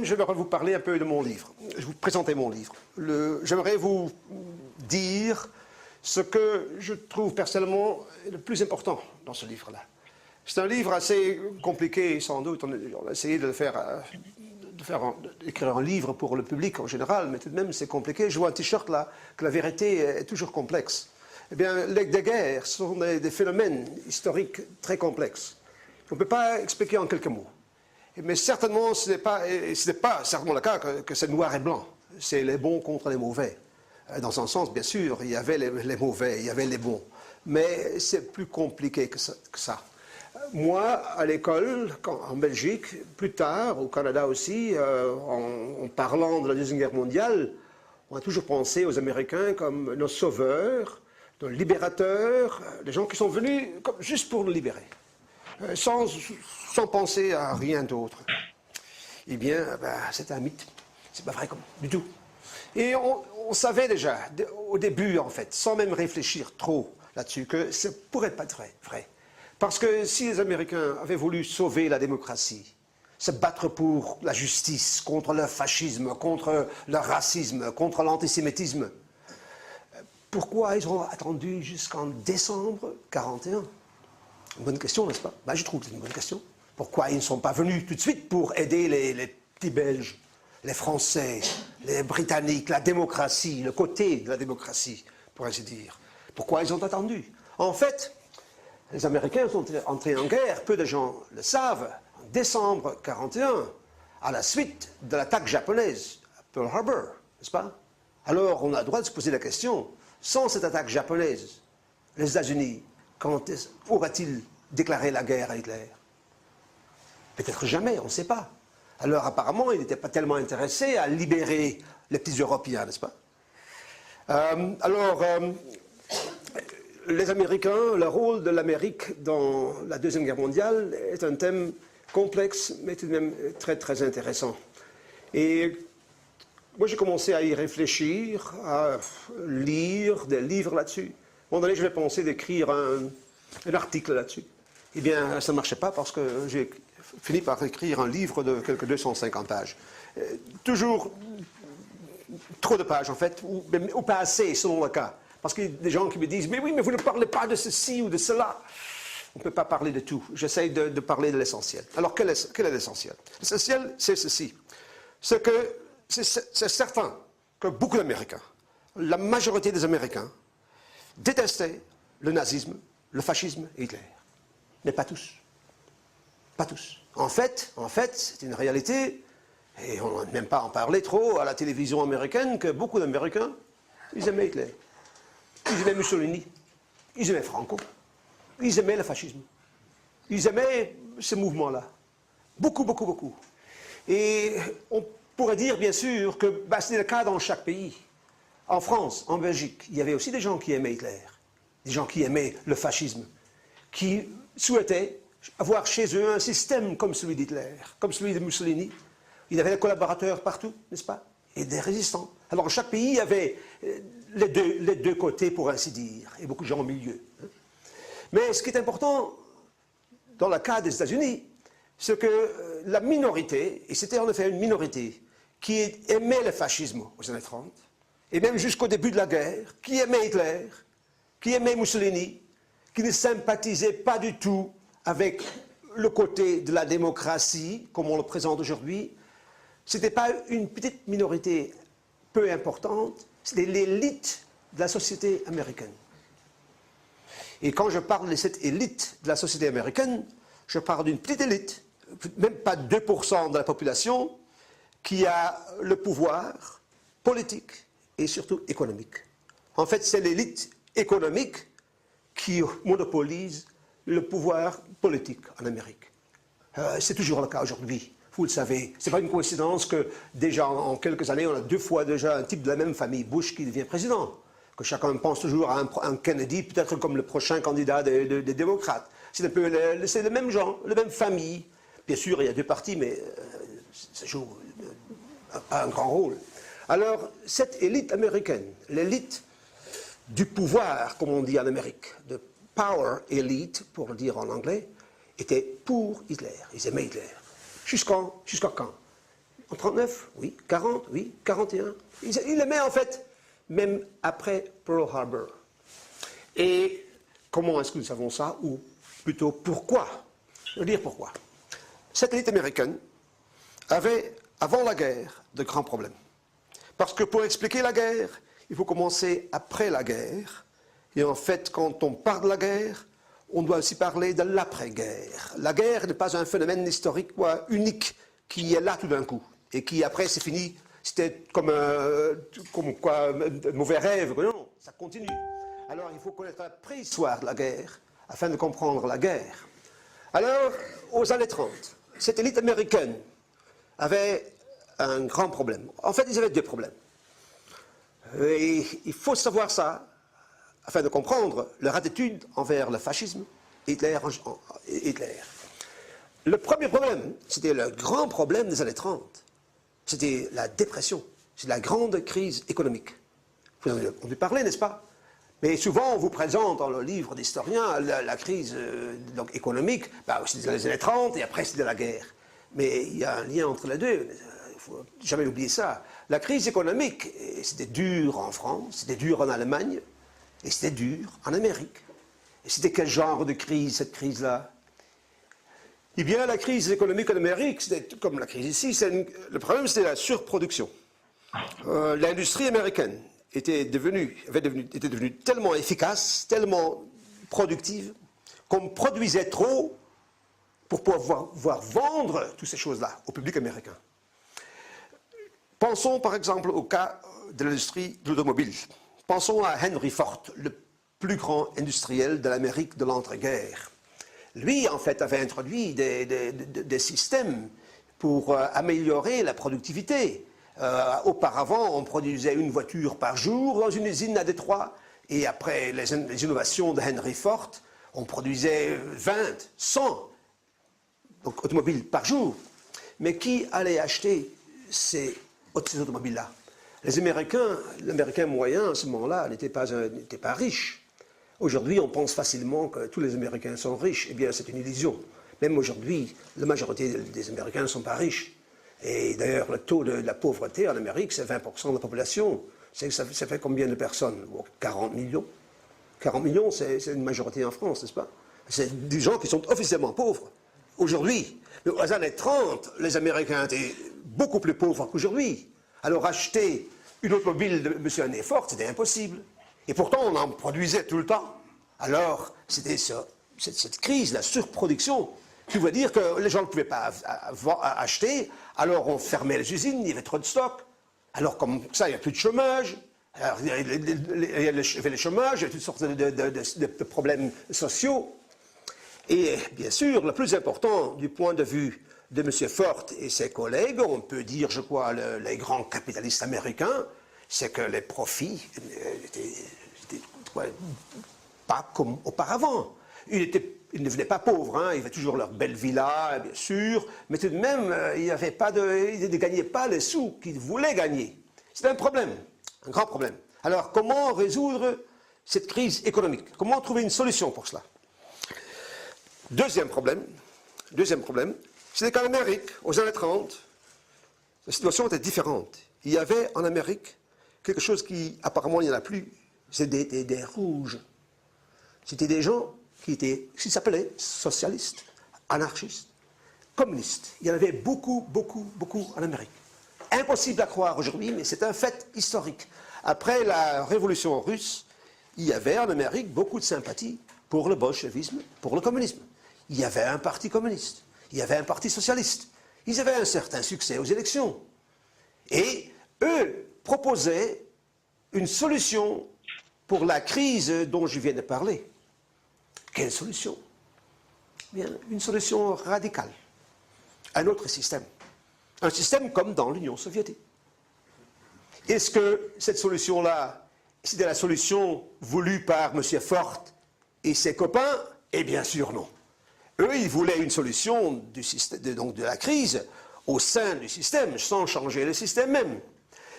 J'aimerais vous parler un peu de mon livre. Je vais vous présenter mon livre. J'aimerais vous dire ce que je trouve personnellement le plus important dans ce livre-là. C'est un livre assez compliqué, sans doute. On a essayé d'écrire un livre pour le public en général, mais tout de même c'est compliqué. Je vois un t-shirt là, que la vérité est toujours complexe. Eh bien, les guerres sont des phénomènes historiques très complexes. On ne peut pas expliquer en quelques mots. Mais certainement, ce n'est pas certainement le cas que c'est noir et blanc. C'est les bons contre les mauvais. Dans un sens, bien sûr, il y avait les mauvais, il y avait les bons. Mais c'est plus compliqué que ça. Moi, à l'école, en Belgique, plus tard, au Canada aussi, en parlant de la Deuxième Guerre mondiale, on a toujours pensé aux Américains comme nos sauveurs, nos libérateurs, des gens qui sont venus juste pour nous libérer. Sans penser à rien d'autre. Eh bien, c'est un mythe. C'est pas vrai du tout. Et on savait déjà, au début en fait, sans même réfléchir trop là-dessus, que ça ne pourrait pas être vrai. Parce que si les Américains avaient voulu sauver la démocratie, se battre pour la justice, contre le fascisme, contre le racisme, contre l'antisémitisme, pourquoi ils ont attendu jusqu'en décembre 1941? Une bonne question, n'est-ce pas? Je trouve que c'est une bonne question. Pourquoi ils ne sont pas venus tout de suite pour aider les petits Belges, les Français, les Britanniques, la démocratie, le côté de la démocratie, pour ainsi dire? Pourquoi ils ont attendu? En fait, les Américains sont entrés en guerre, peu de gens le savent, en décembre 1941, à la suite de l'attaque japonaise à Pearl Harbor, n'est-ce pas? Alors, on a le droit de se poser la question, sans cette attaque japonaise, les États-Unis, quand pourra-t-il déclarer la guerre à Hitler? Peut-être jamais, on ne sait pas. Alors apparemment, il n'était pas tellement intéressé à libérer les petits Européens, n'est-ce pas? Les Américains, le rôle de l'Amérique dans la Deuxième Guerre mondiale est un thème complexe, mais tout de même très très intéressant. Et moi j'ai commencé à y réfléchir, à lire des livres là-dessus. À un moment donné, j'avais pensé d'écrire un article là-dessus. Eh bien, ça ne marchait pas parce que j'ai fini par écrire un livre de quelques 250 pages. Toujours trop de pages, en fait, ou pas assez, selon le cas. Parce qu'il y a des gens qui me disent « Mais oui, mais vous ne parlez pas de ceci ou de cela ». On ne peut pas parler de tout. J'essaye de parler de l'essentiel. Alors, quel est l'essentiel? L'essentiel, c'est ceci. C'est certain que beaucoup d'Américains, la majorité des Américains, détestaient le nazisme, le fascisme et Hitler. Mais pas tous. Pas tous. En fait, c'est une réalité, et on n'aime pas en parler trop à la télévision américaine, que beaucoup d'Américains, ils aimaient Hitler. Ils aimaient Mussolini. Ils aimaient Franco. Ils aimaient le fascisme. Ils aimaient ce mouvement-là. Beaucoup, beaucoup, beaucoup. Et on pourrait dire, bien sûr, que c'est le cas dans chaque pays. En France, en Belgique, il y avait aussi des gens qui aimaient Hitler, des gens qui aimaient le fascisme, qui souhaitaient avoir chez eux un système comme celui d'Hitler, comme celui de Mussolini. Il y avait des collaborateurs partout, n'est-ce pas? Et des résistants. Alors, dans chaque pays, il y avait les deux côtés, pour ainsi dire, et beaucoup de gens au milieu. Mais ce qui est important, dans le cas des États-Unis, c'est que la minorité, et c'était en effet une minorité, qui aimait le fascisme aux années 30, et même jusqu'au début de la guerre, qui aimait Hitler, qui aimait Mussolini, qui ne sympathisait pas du tout avec le côté de la démocratie, comme on le présente aujourd'hui. Ce n'était pas une petite minorité peu importante, c'était l'élite de la société américaine. Et quand je parle de cette élite de la société américaine, je parle d'une petite élite, même pas 2% de la population, qui a le pouvoir politique et surtout économique. En fait, c'est l'élite économique qui monopolise le pouvoir politique en Amérique. C'est toujours le cas aujourd'hui, vous le savez. Ce n'est pas une coïncidence que déjà en quelques années, on a 2 fois déjà un type de la même famille, Bush, qui devient président. Que chacun pense toujours à un Kennedy, peut-être comme le prochain candidat des démocrates. C'est un peu le même genre, la même famille. Bien sûr, il y a 2 partis, mais ça joue pas un grand rôle. Alors, cette élite américaine, l'élite du pouvoir, comme on dit en Amérique, de power elite, pour le dire en anglais, était pour Hitler. Ils aimaient Hitler. Jusqu'à quand? En 39, oui. 40, oui. 41. Il les met en fait, même après Pearl Harbor. Et comment est-ce que nous savons ça? Ou plutôt, pourquoi? Je veux dire pourquoi. Cette élite américaine avait, avant la guerre, de grands problèmes. Parce que pour expliquer la guerre, il faut commencer après la guerre. Et en fait, quand on parle de la guerre, on doit aussi parler de l'après-guerre. La guerre n'est pas un phénomène historique unique qui est là tout d'un coup. Et qui après, c'est fini. C'était comme un mauvais rêve. Non, ça continue. Alors, il faut connaître la préhistoire de la guerre afin de comprendre la guerre. Alors, aux années 30, cette élite américaine avait un grand problème. En fait, ils avaient deux problèmes. Et il faut savoir ça afin de comprendre leur attitude envers le fascisme et Hitler. Le premier problème, c'était le grand problème des années 30. C'était la dépression. C'est la grande crise économique. Vous en avez entendu parler, n'est-ce pas? Mais souvent, on vous présente dans le livre d'historien la crise économique, c'est dans les années 30 et après c'est de la guerre. Mais il y a un lien entre les deux, il ne faut jamais oublier ça. La crise économique, c'était dur en France, c'était dur en Allemagne, et c'était dur en Amérique. Et c'était quel genre de crise, cette crise-là? Eh bien, la crise économique en Amérique, c'était comme la crise ici, le problème c'était la surproduction. L'industrie américaine était devenue tellement efficace, tellement productive, qu'on produisait trop pour pouvoir vendre toutes ces choses-là au public américain. Pensons par exemple au cas de l'industrie de l'automobile. Pensons à Henry Ford, le plus grand industriel de l'Amérique de l'entre-guerres. Lui, en fait, avait introduit des systèmes pour améliorer la productivité. Auparavant, on produisait une voiture par jour dans une usine à Détroit, et après les innovations de Henry Ford, on produisait 20, 100 automobiles par jour. Mais qui allait acheter ces automobiles-là? L'Américain moyen, à ce moment-là, n'était pas riche. Aujourd'hui, on pense facilement que tous les Américains sont riches. Eh bien, c'est une illusion. Même aujourd'hui, la majorité des Américains ne sont pas riches. Et d'ailleurs, le taux de la pauvreté en Amérique, c'est 20% de la population. Ça fait combien de personnes? 40 millions. 40 millions, c'est une majorité en France, n'est-ce pas? C'est des gens qui sont officiellement pauvres. Aujourd'hui, aux années 30, les Américains étaient beaucoup plus pauvres qu'aujourd'hui. Alors acheter une automobile de M. Henry Ford, c'était impossible. Et pourtant, on en produisait tout le temps. Alors, c'était cette crise, la surproduction, qui veut dire que les gens ne pouvaient pas acheter, alors on fermait les usines, il y avait trop de stock. Alors comme ça, il n'y a plus de chômage. Alors, il y avait le chômage, il y avait toutes sortes de problèmes sociaux. Et bien sûr, le plus important du point de vue de M. Ford et ses collègues, on peut dire, je crois, les grands capitalistes américains, c'est que les profits n'étaient pas comme auparavant. Ils ne devenaient pas pauvres, hein, ils avaient toujours leur belle villa, bien sûr, mais tout de même, ils ne gagnaient pas les sous qu'ils voulaient gagner. C'est un problème, un grand problème. Alors, comment résoudre cette crise économique? Comment trouver une solution pour cela? Deuxième problème, c'est qu'en Amérique, aux années 30, la situation était différente. Il y avait en Amérique quelque chose qui, apparemment, il n'y en a plus, c'est des rouges. C'était des gens qui s'appelaient socialistes, anarchistes, communistes. Il y en avait beaucoup, beaucoup, beaucoup en Amérique. Impossible à croire aujourd'hui, mais c'est un fait historique. Après la révolution russe, il y avait en Amérique beaucoup de sympathie pour le bolchevisme, pour le communisme. Il y avait un parti communiste, il y avait un parti socialiste. Ils avaient un certain succès aux élections. Et eux proposaient une solution pour la crise dont je viens de parler. Quelle solution? Bien, une solution radicale. Un autre système. Un système comme dans l'Union soviétique. Est-ce que cette solution-là, c'était la solution voulue par M. Ford et ses copains? Eh bien sûr non. Eux, ils voulaient une solution de la crise au sein du système, sans changer le système même.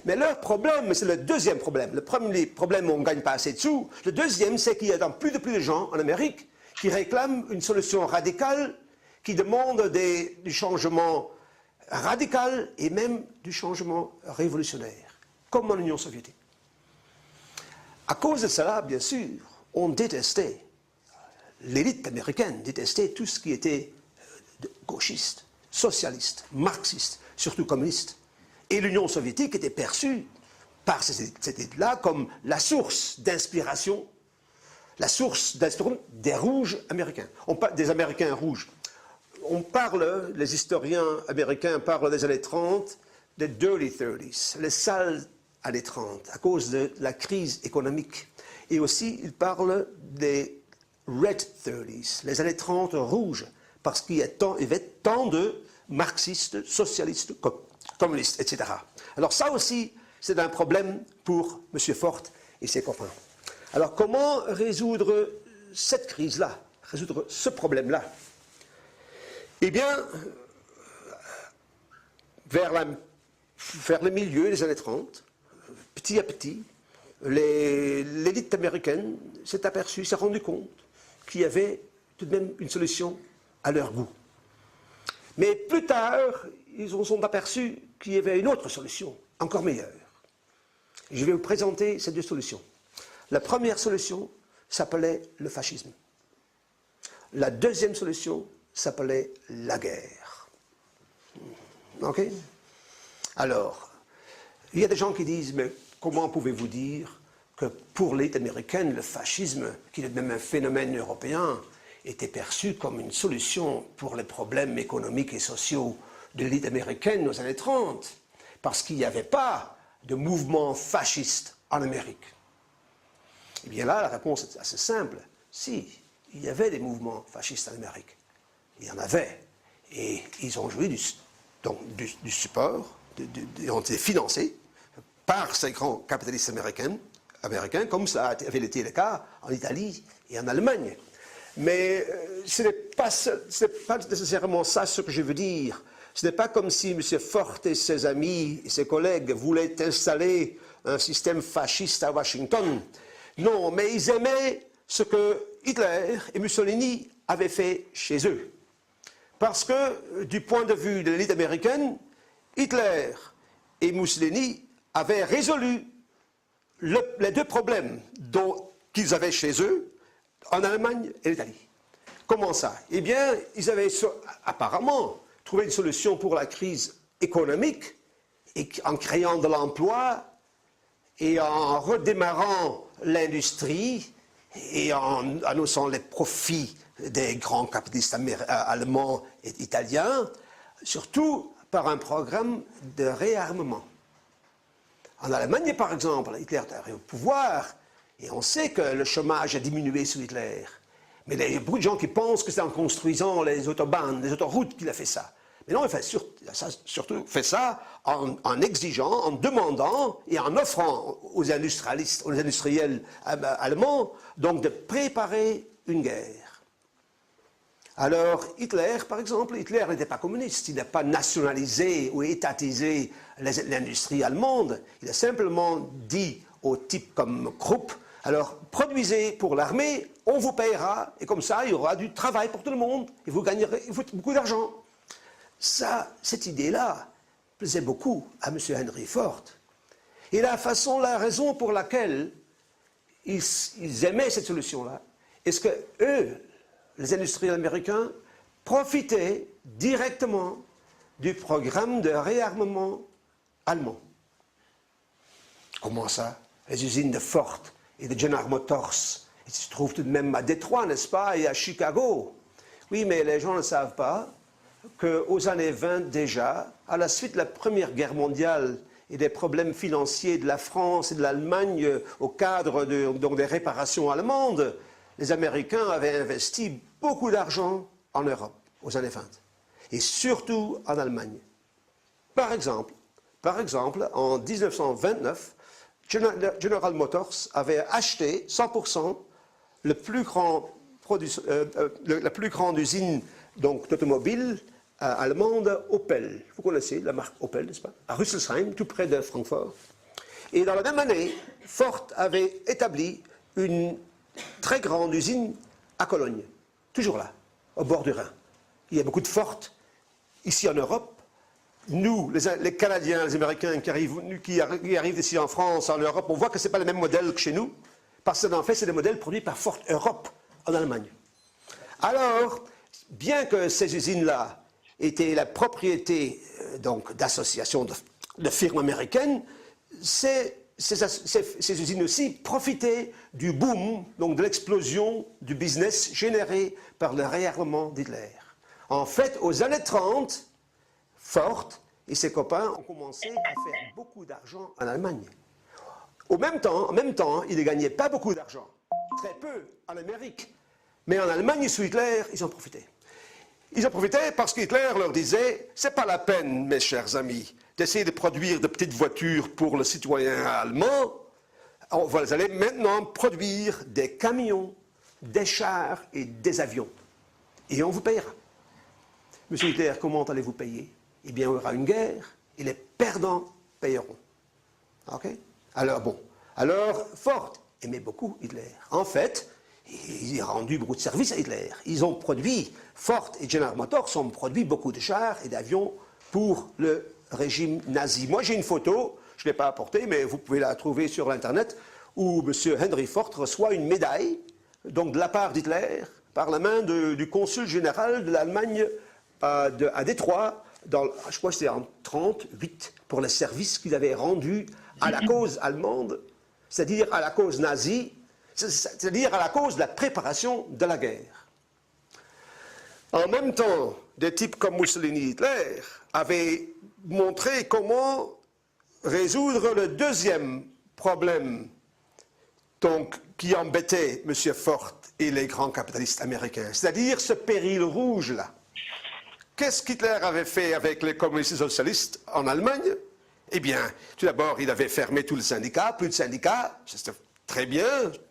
Mais leur problème, c'est le deuxième problème. Le premier problème, on ne gagne pas assez de sous. Le deuxième, c'est qu'il y a de plus de gens en Amérique qui réclament une solution radicale, qui demande du changement radical et même du changement révolutionnaire, comme en Union soviétique. À cause de cela, bien sûr, on détestait, l'élite américaine détestait tout ce qui était gauchiste, socialiste, marxiste, surtout communiste. Et l'Union soviétique était perçue par cette élite-là comme la source d'inspiration, des rouges américains, des Américains rouges. Les historiens américains parlent des années 30, des dirty 30s, les sales années 30, à cause de la crise économique. Et aussi, ils parlent des red 30s, les années 30 rouges, parce qu'il y avait tant de marxistes, socialistes, communistes, etc. Alors ça aussi, c'est un problème pour M. Ford et ses copains. Alors comment résoudre cette crise-là, résoudre ce problème-là? Eh bien, vers le milieu des années 30, petit à petit, l'élite américaine s'est aperçue, s'est rendue compte qu'il y avait tout de même une solution à leur goût. Mais plus tard, ils se sont aperçus qu'il y avait une autre solution, encore meilleure. Je vais vous présenter ces deux solutions. La première solution s'appelait le fascisme. La deuxième solution s'appelait la guerre. Ok? Alors, il y a des gens qui disent, mais comment pouvez-vous dire que pour l'élite américaine, le fascisme, qui est même un phénomène européen, était perçu comme une solution pour les problèmes économiques et sociaux de l'élite américaine aux années 30, parce qu'il n'y avait pas de mouvement fasciste en Amérique. Eh bien là, la réponse est assez simple. Si, il y avait des mouvements fascistes en Amérique. Il y en avait. Et ils ont joui du support, ils ont été financés par ces grands capitalistes américains, comme ça avait été le cas en Italie et en Allemagne. Mais ce n'est pas nécessairement ça ce que je veux dire. Ce n'est pas comme si M. Ford et ses amis et ses collègues voulaient installer un système fasciste à Washington. Non, mais ils aimaient ce que Hitler et Mussolini avaient fait chez eux. Parce que, du point de vue de l'élite américaine, Hitler et Mussolini avaient résolu les deux problèmes qu'ils avaient chez eux, en Allemagne et l'Italie. Comment ça? Eh bien, ils avaient apparemment trouvé une solution pour la crise économique en créant de l'emploi et en redémarrant l'industrie et en annonçant les profits des grands capitalistes allemands et italiens, surtout par un programme de réarmement. En Allemagne, par exemple, Hitler est arrivé au pouvoir et on sait que le chômage a diminué sous Hitler. Mais il y a beaucoup de gens qui pensent que c'est en construisant les autobahns, les autoroutes qu'il a fait ça. Mais non, il a surtout fait ça en exigeant, en demandant et en offrant aux industriels allemands donc de préparer une guerre. Alors Hitler, par exemple, Hitler n'était pas communiste, il n'a pas nationalisé ou étatisé l'industrie allemande, il a simplement dit aux types comme Krupp, alors produisez pour l'armée, on vous payera, et comme ça il y aura du travail pour tout le monde, et vous gagnerez beaucoup d'argent. Cette idée-là plaisait beaucoup à M. Henry Ford. Et la raison pour laquelle ils aimaient cette solution-là, est-ce que eux, les industriels américains, profitaient directement du programme de réarmement allemand. Comment ça? Les usines de Ford et de General Motors, ils se trouvent tout de même à Détroit, n'est-ce pas, et à Chicago. Oui, mais les gens ne savent pas qu'aux années 20 déjà, à la suite de la Première Guerre mondiale et des problèmes financiers de la France et de l'Allemagne au cadre des réparations allemandes, les Américains avaient investi beaucoup d'argent en Europe aux années 20, et surtout en Allemagne. Par exemple, en 1929, General Motors avait acheté 100% la plus grande usine d'automobile allemande Opel. Vous connaissez la marque Opel, n'est-ce pas? À Rüsselsheim, tout près de Francfort. Et dans la même année, Ford avait établi une très grande usine à Cologne, toujours là, au bord du Rhin. Il y a beaucoup de Ford ici en Europe, nous, les Canadiens, les Américains qui arrivent ici en France, en Europe, on voit que ce n'est pas le même modèle que chez nous, parce qu'en fait, c'est des modèles produits par Ford Europe en Allemagne. Alors, bien que ces usines-là étaient la propriété donc d'associations de firmes américaines, ces usines aussi profitaient du boom, donc de l'explosion du business généré par le réarmement d'Hitler. En fait, aux années 30, Ford et ses copains ont commencé à faire beaucoup d'argent en Allemagne. En même temps, ils ne gagnaient pas beaucoup d'argent, très peu en Amérique. Mais en Allemagne, sous Hitler, ils ont profité. Ils ont profité parce qu'Hitler leur disait « c'est pas la peine, mes chers amis, d'essayer de produire de petites voitures pour le citoyen allemand. Vous allez maintenant produire des camions, des chars et des avions. Et on vous payera. » Monsieur Hitler, comment allez-vous payer? Eh bien, il y aura une guerre et les perdants payeront. OK? Alors, bon. Alors, Ford aimait beaucoup Hitler. En fait, il a rendu beaucoup de services à Hitler. Ils ont produit, Ford et General Motors ont produit beaucoup de chars et d'avions pour le régime nazi. Moi, j'ai une photo, je ne l'ai pas apportée, mais vous pouvez la trouver sur l'Internet, où M. Henry Ford reçoit une médaille, donc de la part d'Hitler, par la main du consul général de l'Allemagne à Détroit, je crois que c'était en 1938, pour les services qu'il avait rendus à la cause allemande, c'est-à-dire à la cause nazie, c'est-à-dire à la cause de la préparation de la guerre. En même temps, des types comme Mussolini et Hitler avaient montré comment résoudre le deuxième problème donc, qui embêtait M. Ford et les grands capitalistes américains, c'est-à-dire ce péril rouge-là. Qu'est-ce qu'Hitler avait fait avec les communistes socialistes en Allemagne? Eh bien, tout d'abord, il avait fermé tous les syndicats, plus de syndicats, c'était très bien,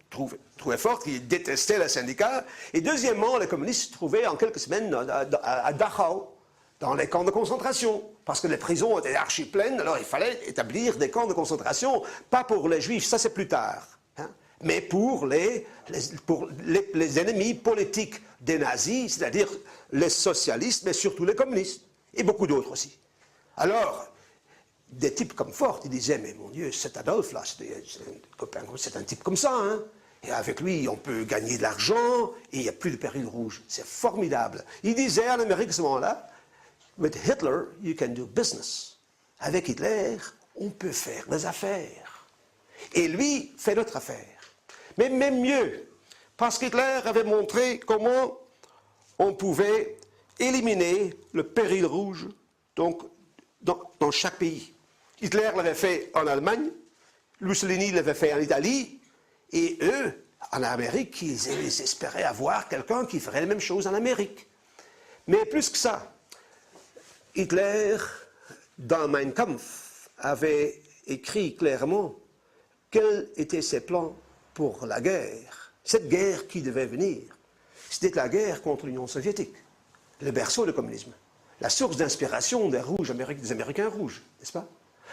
trouvait Ford qui détestait les syndicats. Et deuxièmement, les communistes se trouvaient en quelques semaines à Dachau, dans les camps de concentration, parce que les prisons étaient archi pleines, alors il fallait établir des camps de concentration, pas pour les juifs, ça c'est plus tard, hein, mais pour les ennemis politiques des nazis, c'est-à-dire les socialistes, mais surtout les communistes, et beaucoup d'autres aussi. Alors, des types comme Ford, ils disaient, mais mon Dieu, cet Adolphe-là, c'est un type comme ça, hein. Et avec lui, on peut gagner de l'argent, et il n'y a plus de péril rouge. C'est formidable. Il disait en Amérique à ce moment-là, with Hitler, you can do business. Avec Hitler, on peut faire des affaires. Et lui fait notre affaire. Mais même mieux, parce qu'Hitler avait montré comment on pouvait éliminer le péril rouge donc, dans chaque pays. Hitler l'avait fait en Allemagne, Mussolini l'avait fait en Italie, et eux, en Amérique, ils espéraient avoir quelqu'un qui ferait la même chose en Amérique. Mais plus que ça, Hitler, dans Mein Kampf, avait écrit clairement quels étaient ses plans pour la guerre. Cette guerre qui devait venir, c'était la guerre contre l'Union soviétique, le berceau du communisme, la source d'inspiration des Américains rouges, n'est-ce pas?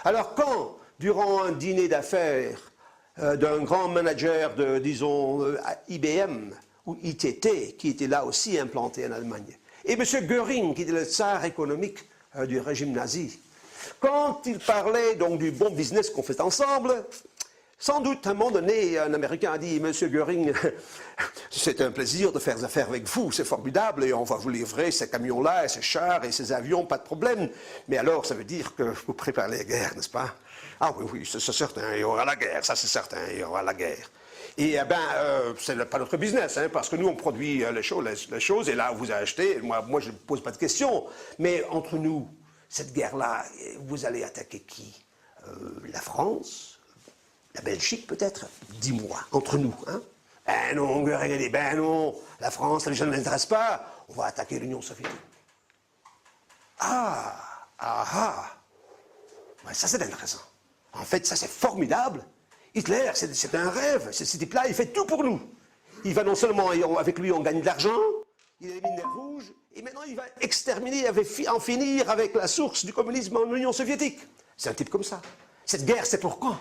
Alors quand, durant un dîner d'affaires d'un grand manager de, disons, IBM ou ITT, qui était là aussi implanté en Allemagne, et M. Göring, qui était le tsar économique du régime nazi, quand il parlait donc du bon business qu'on fait ensemble, sans doute, à un moment donné, un Américain a dit « Monsieur Göring, c'est un plaisir de faire des affaires avec vous, c'est formidable, et on va vous livrer ces camions-là, et ces chars, et ces avions, pas de problème. Mais alors, ça veut dire que vous préparez la guerre, n'est-ce pas? » Ah oui, oui, c'est certain, il y aura la guerre, ça c'est certain, il y aura la guerre. Et c'est pas notre business, hein, parce que nous, on produit les choses, et là, vous achetez, moi je ne pose pas de questions. Mais entre nous, cette guerre-là, vous allez attaquer qui? La France? La Belgique, peut-être? Dis-moi, entre nous, hein? Ben non, Göring a dit, ben non, la France, les gens ne l'intéressent pas, on va attaquer l'Union soviétique. Ouais, ça c'est intéressant. En fait, ça c'est formidable. Hitler, c'est un rêve. Ce type-là, il fait tout pour nous. Il va non seulement, avec lui, on gagne de l'argent, il élimine les rouges, et maintenant il va exterminer, en finir avec la source du communisme en Union soviétique. C'est un type comme ça. Cette guerre, c'est pour quand?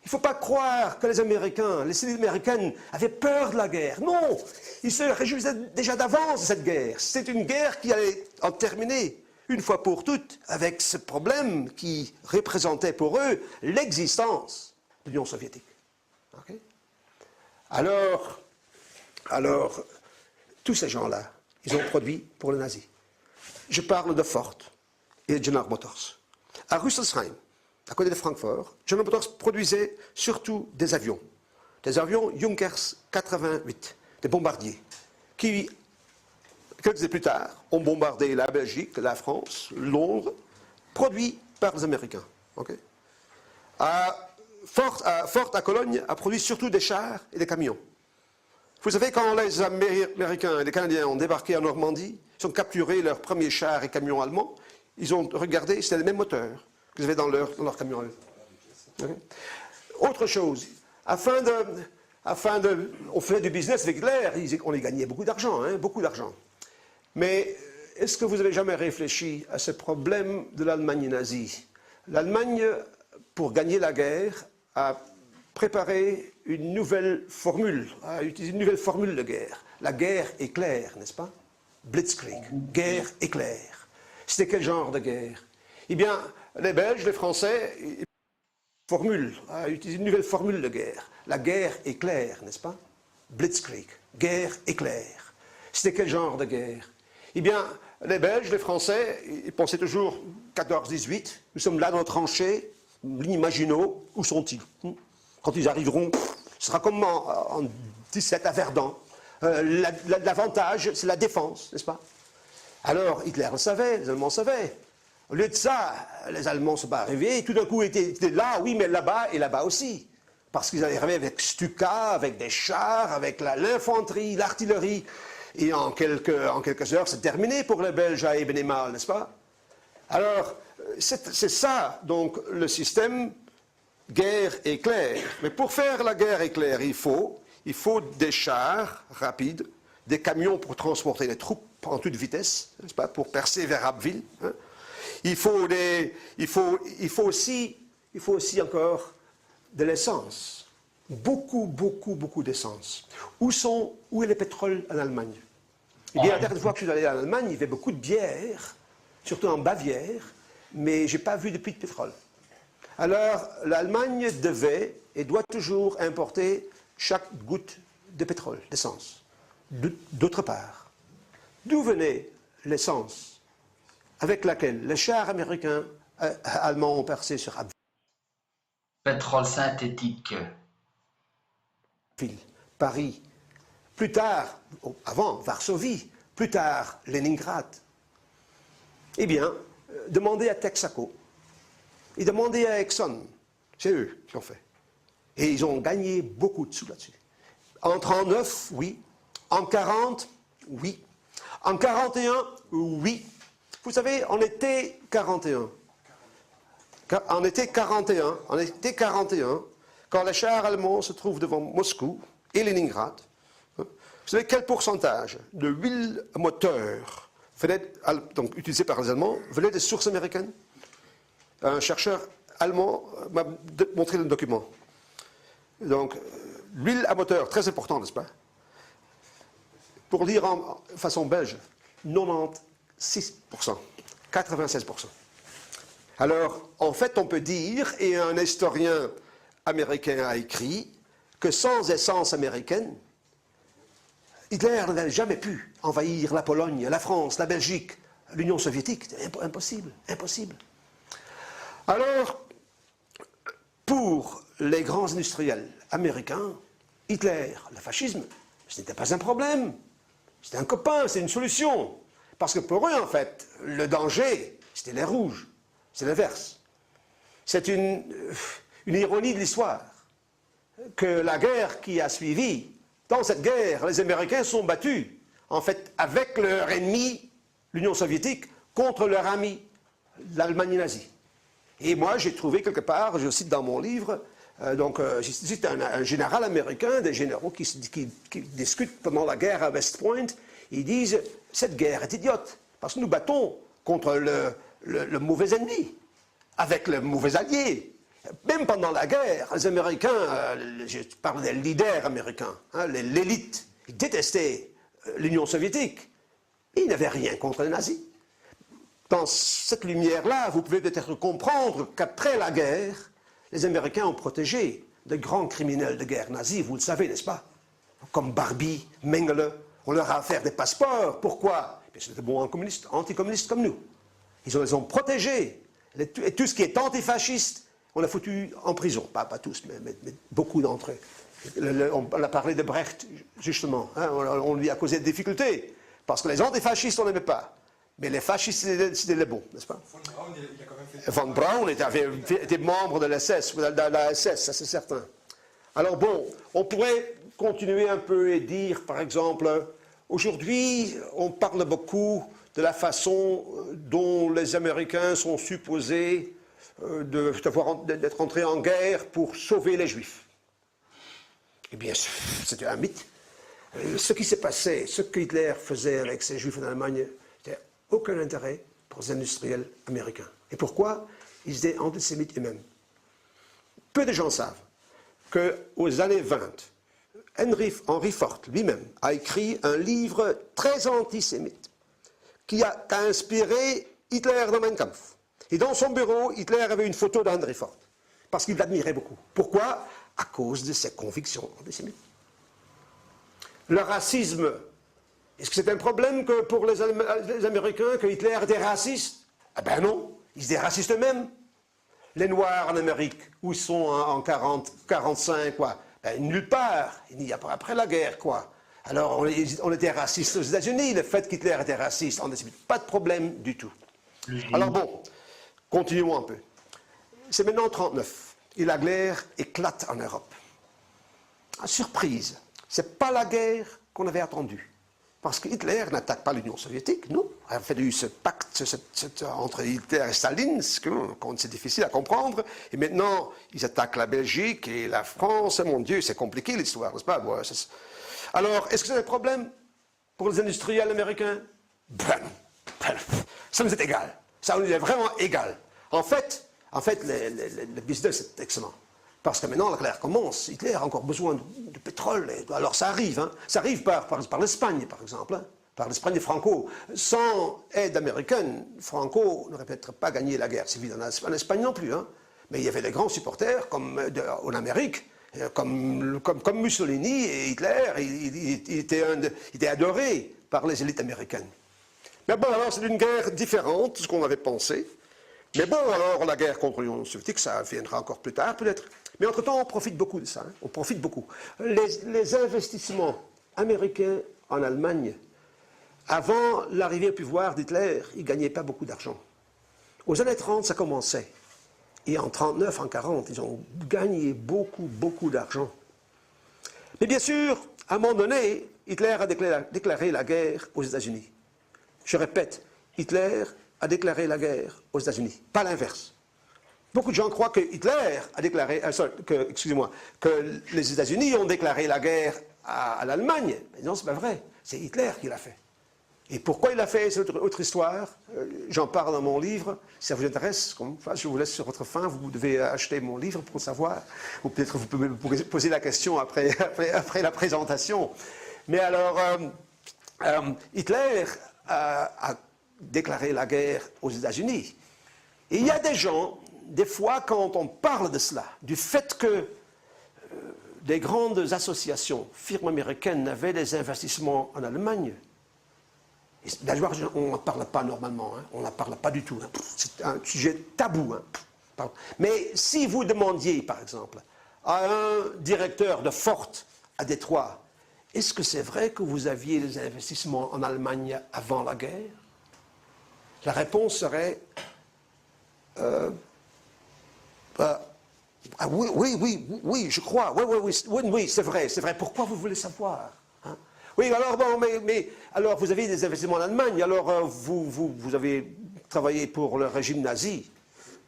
Il ne faut pas croire que les Américains, les cités américaines avaient peur de la guerre. Non, ils se réjouissaient déjà d'avance de cette guerre. C'est une guerre qui allait en terminer. une fois pour toutes, avec ce problème qui représentait pour eux l'existence de l'Union soviétique. Okay? Alors, tous ces gens-là, ils ont produit pour les nazis. Je parle de Ford et de General Motors. À Rüsselsheim, à côté de Francfort, General Motors produisait surtout des avions Junkers 88, des bombardiers, qui, quelques années plus tard, ont bombardé la Belgique, la France, Londres, produits par les Américains. Okay? Ford à Cologne a produit surtout des chars et des camions. Vous savez, quand les Américains et les Canadiens ont débarqué en Normandie, ils ont capturé leurs premiers chars et camions allemands, ils ont regardé, c'était les mêmes moteurs qu'ils avaient dans leur camion. Okay? Autre chose, on faisait du business avec Hitler, on y gagnait beaucoup d'argent, hein, beaucoup d'argent. Mais est-ce que vous avez jamais réfléchi à ce problème de l'Allemagne nazie? L'Allemagne, pour gagner la guerre, a préparé une nouvelle formule, a utilisé une nouvelle formule de guerre. La guerre éclair, n'est-ce pas? Blitzkrieg, guerre éclair. C'était quel genre de guerre? Eh bien, les Belges, les Français, a utilisé une nouvelle formule de guerre. La guerre éclair, n'est-ce pas? Blitzkrieg, guerre éclair. C'était quel genre de guerre? Eh bien, les Belges, les Français, ils pensaient toujours 14-18, nous sommes là dans nos tranchées, ligne Maginot, où sont-ils? Quand ils arriveront, ce sera comme en 17 à Verdun. L'avantage, c'est la défense, n'est-ce pas? Alors, Hitler le savait, les Allemands savaient. Au lieu de ça, les Allemands ne sont pas arrivés, et tout d'un coup, ils étaient là, oui, mais là-bas et là-bas aussi. Parce qu'ils arrivaient avec Stuka, avec des chars, avec l'infanterie, l'artillerie. Et en quelques heures, c'est terminé pour les Belges à Ebenemal, n'est-ce pas? Alors, c'est ça, donc, le système guerre éclair. Mais pour faire la guerre éclair, il faut des chars rapides, des camions pour transporter les troupes en toute vitesse, n'est-ce pas, pour percer vers Abbeville. Hein. Il faut aussi encore de l'essence. Beaucoup d'essence. Où est le pétrole en Allemagne? Eh bien, la dernière fois que je suis allé en Allemagne, il y avait beaucoup de bière, surtout en Bavière, mais je n'ai pas vu de puits de pétrole. Alors, l'Allemagne devait et doit toujours importer chaque goutte de pétrole, d'essence. D'autre part, d'où venait l'essence avec laquelle les chars américains, allemands ont percé sur Abbeville? Pétrole synthétique. Paris, plus tard, avant Varsovie, plus tard Leningrad. Eh bien, demandez à Texaco et demandez à Exxon, c'est eux qui ont fait. Et ils ont gagné beaucoup de sous là-dessus. En 1939, oui. En 1940, oui. En 1941, oui. Vous savez, en été 41, quand les chars allemands se trouvent devant Moscou et Leningrad, vous savez quel pourcentage de huile à moteur donc utilisée par les Allemands venait des sources américaines? Un chercheur allemand m'a montré le document. Donc, l'huile à moteur, très important, n'est-ce pas? Pour dire en façon belge, 96%, 96%. Alors, en fait, on peut dire, et un historien américain a écrit, que sans essence américaine, Hitler n'avait jamais pu envahir la Pologne, la France, la Belgique, l'Union soviétique. C'était impossible, impossible. Alors, pour les grands industriels américains, Hitler, le fascisme, ce n'était pas un problème. C'était un copain, c'est une solution. Parce que pour eux, en fait, le danger, c'était les rouges. C'est l'inverse. C'est une ironie de l'histoire que la guerre qui a suivi, dans cette guerre, les Américains sont battus, en fait, avec leur ennemi, l'Union soviétique, contre leur ami, l'Allemagne nazie. Et moi, j'ai trouvé quelque part, je cite dans mon livre, je cite un général américain, des généraux qui discutent pendant la guerre à West Point, ils disent, cette guerre est idiote, parce que nous battons contre le mauvais ennemi, avec le mauvais allié. Même pendant la guerre, les Américains, je parle des leaders américains, hein, l'élite, ils détestaient l'Union soviétique. Ils n'avaient rien contre les nazis. dans cette lumière-là, vous pouvez peut-être comprendre qu'après la guerre, les Américains ont protégé de grands criminels de guerre nazis, vous le savez, n'est-ce pas? Comme Barbie, Mengele, on leur a offert des passeports. Pourquoi? C'était des bons anticommunistes comme nous. Ils les ont protégés. Et tout ce qui est antifasciste, on l'a foutu en prison. Pas tous, mais beaucoup d'entre eux. On a parlé de Brecht, justement. Hein, on lui a causé des difficultés. Parce que les antifascistes, on n'aimait pas. Mais les fascistes, c'était les bons, n'est-ce pas? Von Braun, il a quand même fait... Von Braun était membre de l'SS, de la SS, ça c'est certain. Alors bon, on pourrait continuer un peu et dire, par exemple, aujourd'hui, on parle beaucoup de la façon dont les Américains sont supposés d'être entrés en guerre pour sauver les Juifs. Eh bien, c'était un mythe. Ce qui s'est passé, ce que Hitler faisait avec ces Juifs en Allemagne, n'avait aucun intérêt pour les industriels américains. Et pourquoi? Ils étaient antisémites eux-mêmes. Peu de gens savent qu'aux années 20, Henry Ford lui-même a écrit un livre très antisémite qui a inspiré Hitler dans Mein Kampf. Et dans son bureau, Hitler avait une photo d'Henry Ford, parce qu'il l'admirait beaucoup. Pourquoi? À cause de ses convictions antisémites. Le racisme, est-ce que c'est un problème que pour les Américains que Hitler était raciste? Eh ben non, ils étaient racistes eux-mêmes. Les Noirs en Amérique, où ils sont en 45, quoi? Ben, nulle part, il n'y a pas après la guerre, quoi. Alors on était racistes aux États-Unis, le fait qu'Hitler était raciste, pas de problème du tout. Alors bon, continuons un peu. C'est maintenant 1939, et la guerre éclate en Europe. Surprise, ce n'est pas la guerre qu'on avait attendue. Parce que Hitler n'attaque pas l'Union soviétique, non. Il a fallu ce pacte entre Hitler et Staline, c'est difficile à comprendre. Et maintenant, ils attaquent la Belgique et la France. Mon Dieu, c'est compliqué l'histoire, n'est-ce pas? Alors, est-ce que c'est un problème pour les industriels américains? Ça nous est égal. Ça nous est vraiment égal. En fait, le business est excellent. Parce que maintenant, la guerre commence. Hitler a encore besoin de pétrole. Alors ça arrive. Hein. Ça arrive par l'Espagne, par exemple. Hein. Par l'Espagne et Franco. Sans aide américaine, Franco n'aurait peut-être pas gagné la guerre civile en Espagne non plus. Hein. Mais il y avait des grands supporters en Amérique, comme Mussolini et Hitler. Il était adoré par les élites américaines. Mais bon, alors c'est une guerre différente de ce qu'on avait pensé. Mais bon, alors la guerre contre l'Union soviétique, ça viendra encore plus tard peut-être. Mais entre-temps, on profite beaucoup de ça. Hein. On profite beaucoup. Les investissements américains en Allemagne, avant l'arrivée au pouvoir d'Hitler, ils ne gagnaient pas beaucoup d'argent. Aux années 30, ça commençait. Et en 39, en 40, ils ont gagné beaucoup d'argent. Mais bien sûr, à un moment donné, Hitler a déclaré la guerre aux États-Unis. Je répète, Hitler a déclaré la guerre aux États-Unis, pas l'inverse. Beaucoup de gens croient que Hitler a déclaré, que les États-Unis ont déclaré la guerre à l'Allemagne. Mais non, c'est pas vrai. C'est Hitler qui l'a fait. Et pourquoi il l'a fait, c'est autre histoire. J'en parle dans mon livre. Si ça vous intéresse, je vous laisse sur votre faim. Vous devez acheter mon livre pour le savoir. Ou peut-être vous pouvez poser la question après la présentation. Mais alors, Hitler a déclaré la guerre aux États-Unis. Et il y a des gens, des fois, quand on parle de cela, du fait que des grandes associations, firmes américaines, avaient des investissements en Allemagne, d'ailleurs, on n'en parle pas normalement, hein, on n'en parle pas du tout. Hein, c'est un sujet tabou. Hein, mais si vous demandiez, par exemple, à un directeur de Ford à Détroit, est-ce que c'est vrai que vous aviez des investissements en Allemagne avant la guerre? La réponse serait oui, je crois. Oui, c'est vrai. Pourquoi vous voulez savoir? Hein? Oui, alors, bon, mais alors vous avez des investissements en Allemagne, alors vous avez travaillé pour le régime nazi.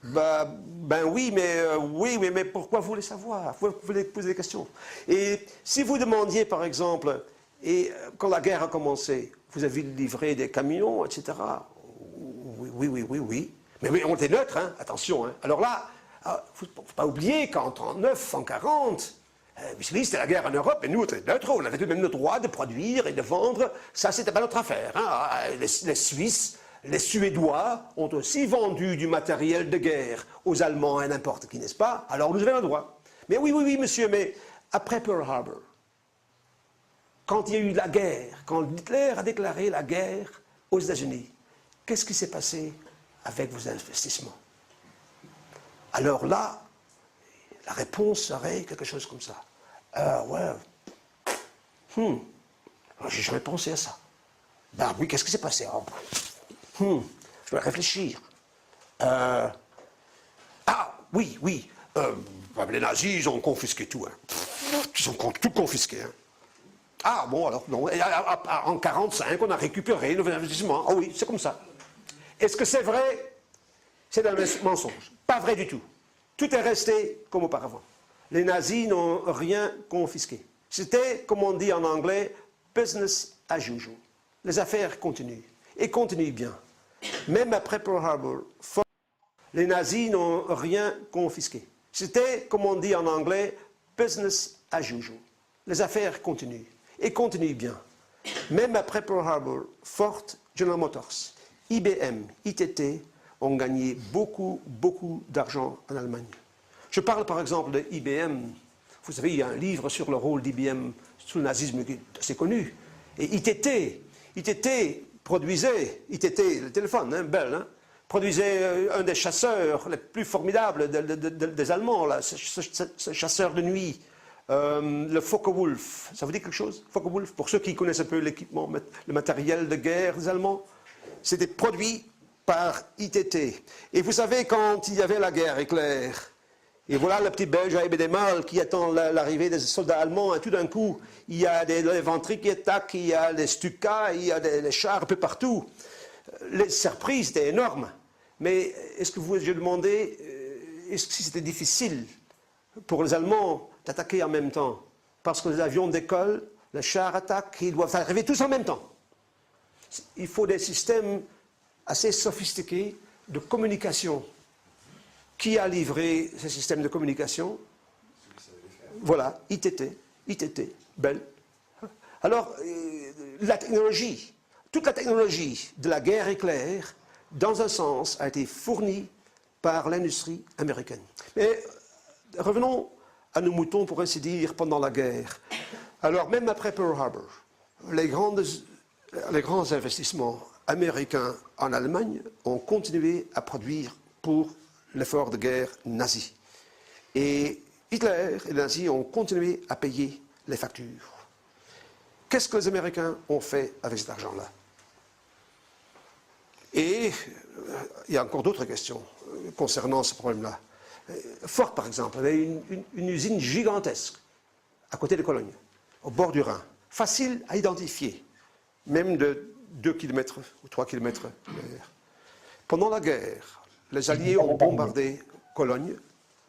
Oui, mais pourquoi vous voulez savoir? Vous voulez poser des questions. Et si vous demandiez, par exemple, quand la guerre a commencé, vous avez livré des camions, etc. Oui. Mais oui, on était neutre, hein, attention. Hein. Alors là, il ne faut pas oublier qu'en 1939, en 1940, c'était la guerre en Europe, et nous, on était neutres, on avait tout de même le droit de produire et de vendre. Ça, c'était pas notre affaire. Hein. Les Suisses les Suédois ont aussi vendu du matériel de guerre aux Allemands et n'importe qui, n'est-ce pas? Alors nous avons le droit. Mais oui, oui, oui, monsieur, mais après Pearl Harbor, quand il y a eu la guerre, quand Hitler a déclaré la guerre aux États-Unis, qu'est-ce qui s'est passé avec vos investissements? Alors là, la réponse serait quelque chose comme ça. Ouais, j'ai jamais pensé à ça. Ben oui, qu'est-ce qui s'est passé? Je dois réfléchir. Ah, oui, oui. Les nazis, ils ont confisqué tout. Ils ont tout confisqué. Ah, bon, alors, non. Et, en 1945, on a récupéré nos investissements. Ah oui, c'est comme ça. Est-ce que c'est vrai? C'est un mensonge. Pas vrai du tout. Tout est resté comme auparavant. Les nazis n'ont rien confisqué. C'était, comme on dit en anglais, business as usual. Les affaires continuent. Et continuent bien. Même après Pearl Harbor, les nazis n'ont rien confisqué. C'était, comme on dit en anglais, business as usual. Les affaires continuent. Et continuent bien. Même après Pearl Harbor, Ford, General Motors, IBM, ITT ont gagné beaucoup, beaucoup d'argent en Allemagne. Je parle par exemple de IBM. Vous savez, il y a un livre sur le rôle d'IBM sous le nazisme qui est assez connu. Et ITT produisait, ITT, le téléphone, Bell, produisait un des chasseurs les plus formidables des Allemands, là, ce chasseur de nuit, le Focke-Wulf. Ça vous dit quelque chose, Focke-Wulf? Pour ceux qui connaissent un peu l'équipement, le matériel de guerre des Allemands, c'était produit par ITT. Et vous savez, quand il y avait la guerre éclair, et voilà le petit Belge à Ebedémal qui attend l'arrivée des soldats allemands, et tout d'un coup, il y a des infanteries qui attaquent, il y a des Stuka, il y a des chars un peu partout. Les surprises étaient énormes. Mais est-ce que vous vous demandez, est-ce que c'était difficile pour les Allemands d'attaquer en même temps? Parce que les avions décollent, les chars attaquent, ils doivent arriver tous en même temps. Il faut des systèmes assez sophistiqués de communication. Qui a livré ces systèmes de communication? Voilà, ITT, Bell. Alors, la technologie, toute la technologie de la guerre éclair, dans un sens, a été fournie par l'industrie américaine. Mais revenons à nos moutons, pour ainsi dire, pendant la guerre. Alors, même après Pearl Harbor, les grands investissements américains en Allemagne ont continué à produire pour l'effort de guerre nazi. Et Hitler et les nazis ont continué à payer les factures. Qu'est-ce que les Américains ont fait avec cet argent-là? Et il y a encore d'autres questions concernant ce problème-là. Ford, par exemple, avait une usine gigantesque à côté de Cologne, au bord du Rhin, facile à identifier, même de 2 km ou 3 km. Pendant la guerre, les Alliés ont bombardé Cologne,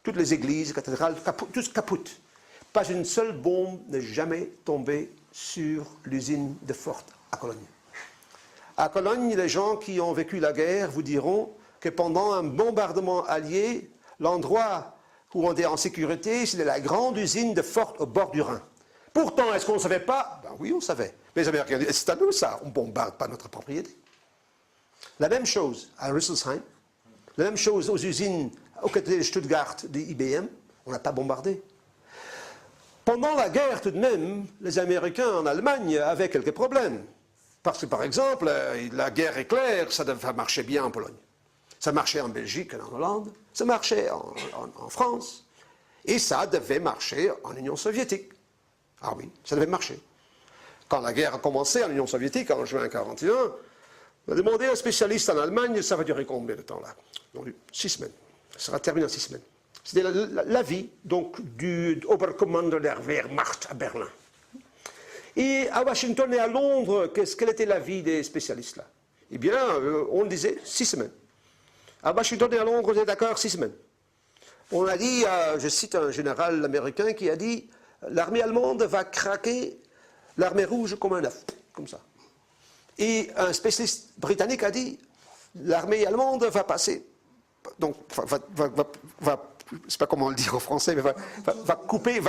toutes les églises, cathédrales, tous capoutes. Pas une seule bombe n'est jamais tombée sur l'usine de Ford à Cologne. À Cologne, les gens qui ont vécu la guerre vous diront que pendant un bombardement allié, l'endroit où on était en sécurité, c'était la grande usine de Ford au bord du Rhin. Pourtant, est-ce qu'on ne savait pas? Ben oui, on savait. Mais les Américains disent, c'est à nous ça, on ne bombarde pas notre propriété. La même chose à Rüsselsheim. La même chose aux usines aux côtés de Stuttgart de IBM, on n'a pas bombardé. Pendant la guerre, tout de même, les Américains en Allemagne avaient quelques problèmes. Parce que, par exemple, la guerre éclair, ça devait marcher bien en Pologne. Ça marchait en Belgique et en Hollande, ça marchait en France, et ça devait marcher en Union soviétique. Ah oui, ça devait marcher. Quand la guerre a commencé en Union soviétique, en juin 1941, on a demandé à un spécialiste en Allemagne, ça va durer combien de temps là? 6 semaines. Ça sera terminé en 6 semaines. C'était l'avis donc du Oberkommandeur der Wehrmacht à Berlin. Et à Washington et à Londres, quel était l'avis des spécialistes là? Eh bien, on disait 6 semaines. À Washington et à Londres, on était d'accord 6 semaines. On a dit, je cite un général américain qui a dit, l'armée allemande va craquer l'armée rouge comme un œuf, comme ça. Et un spécialiste britannique a dit, l'armée allemande va passer, donc je ne sais pas comment le dire en français, mais va couper,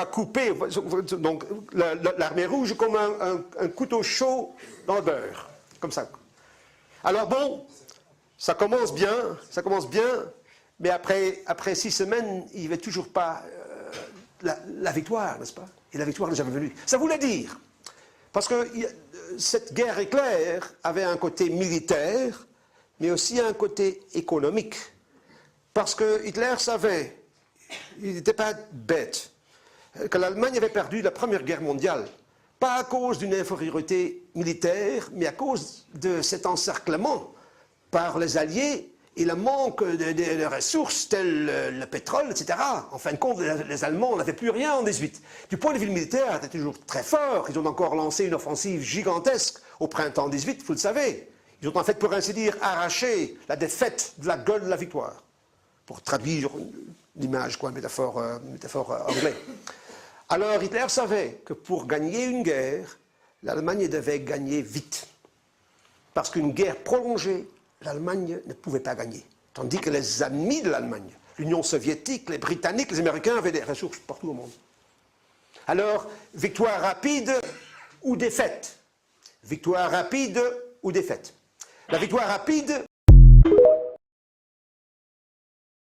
donc l'armée rouge comme un couteau chaud dans le beurre, comme ça. Alors bon, ça commence bien, mais après 6 semaines, il n'y avait toujours pas la victoire, n'est-ce pas? Et la victoire n'est jamais venue. Ça voulait dire, parce que cette guerre éclair avait un côté militaire, mais aussi un côté économique. Parce que Hitler savait, il n'était pas bête, que l'Allemagne avait perdu la Première Guerre mondiale, pas à cause d'une infériorité militaire, mais à cause de cet encerclement par les Alliés et le manque de ressources telles le pétrole, etc. En fin de compte, les Allemands n'avaient plus rien en 18. Du point de vue militaire, ils étaient toujours très forts. Ils ont encore lancé une offensive gigantesque au printemps 18, vous le savez. Ils ont en fait, pour ainsi dire, arraché la défaite de la gueule de la victoire. Pour traduire l'image, quoi, métaphore anglaise. Alors Hitler savait que pour gagner une guerre, l'Allemagne devait gagner vite. Parce qu'une guerre prolongée, l'Allemagne ne pouvait pas gagner. Tandis que les ennemis de l'Allemagne, l'Union soviétique, les Britanniques, les Américains avaient des ressources partout au monde. Alors, victoire rapide ou défaite? Victoire rapide ou défaite? La victoire rapide